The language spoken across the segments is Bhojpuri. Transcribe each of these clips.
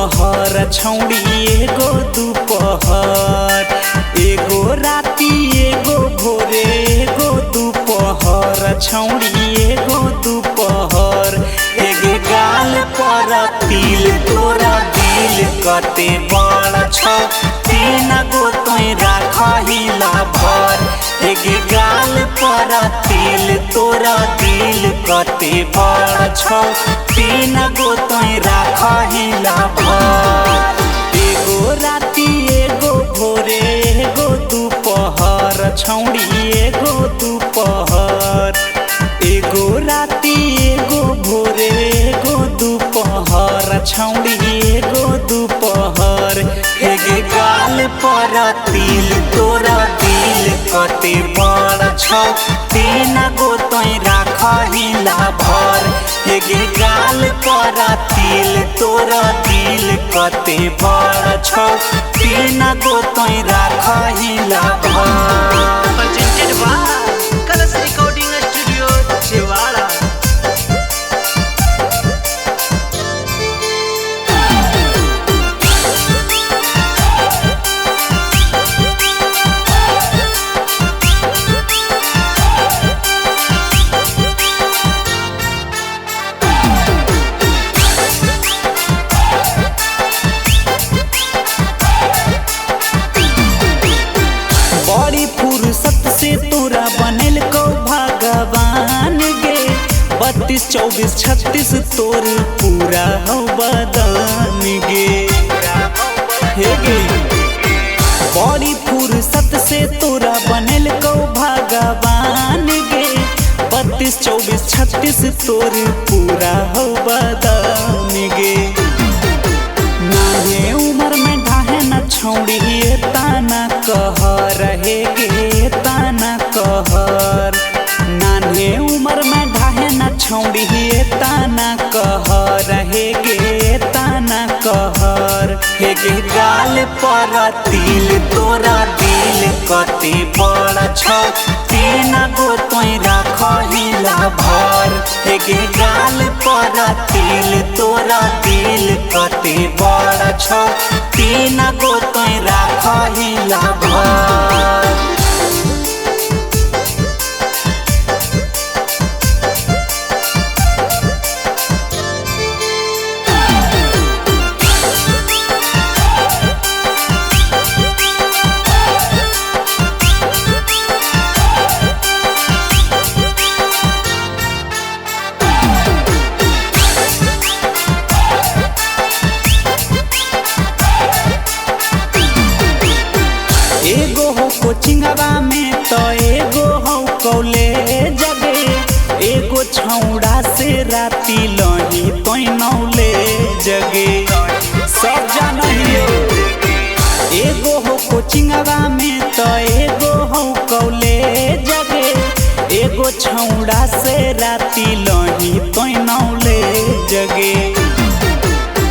दोपहर छौड़ी एगो दोपहर, एगो राती एगो भोरे, एगो दोपहर छौड़ी एगो दोपहर। एगे गाल पर तिल तोरा दिल कते बड़ छौ, तीन गो तोय राखहिला भर। एगे गाल पर तिल तोरा दिल कते बड़ छौ, तीन गो तोय राखहिला भर। एगो राती एगो भोरे, एगो दोपहर छौड़ी एगो दोपहर, एगो राती एगो भोरे, एगो दोपहर छौड़ी एगो दोपहर। एगे गाल पर तिल तोरा दिल कते बड़ छौ, तीन गो तोय राखहिला भर। एगे गाल पर तिल तोरा दिल कते बड़ छौ, तीन गो तोय राखहिला भर। Presented by Colors Recording Studio, Chewala। बड़ी फुर्सत से तोरा बनल को भगवान गे, 32 24 36 तोर पूरा हो बदन गे। हे गे बड़ी फुर्सत से तोरा बनल को भगवान गे, 32 24 36 तोर पूरा हो बदन गे। नाहे उम्र में ढाहे न छौड़ी ताना कहर, हे गे ताना कहर। नान्हे उम्र में ढाहे न छौड़ी ताना कहर, हे गे ताना कहर। हे गे गाल पर तिल तोरा दिल कते बड़ छौ, तीन गो तोय राखहिला भर। हे गे गाल पर तिल तोरा दिल कते बड़ छौ, तीन गो तोय राखहिला भर। एगो हो कोचिंगवा में तो एगो हो कॉलेज गे, एगो छौड़ा से राती लही तोय नौले जगे। सब जानहिए एगो हो कोचिंगवा में तो एगो हो कॉलेज गे, एगो छौड़ा से राती लही तोय नौले जगे।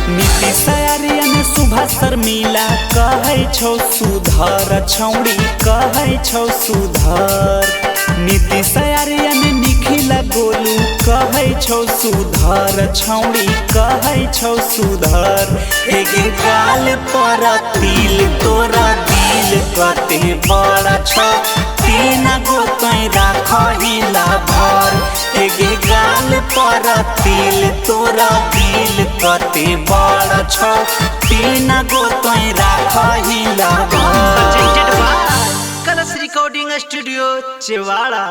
नीतीश आर्यन सुभाष शर्मिला कहै छौ सुधर छौड़ी, कहै छौ सुधर। नीतीश आर्यन निखिल गोलू कहै छौ सुधर छौड़ी, कहै छौ सुधर। एगे गाल पर तिल तोरा दिल कते बड़ छौ, तीन गो तोय राखहिला भर। एगे गाल पर तिल तोरा दिल कते बड़ छौ, तीन गो तोय राखहिला भर। Presented by Colors Recording Studio, Chewala।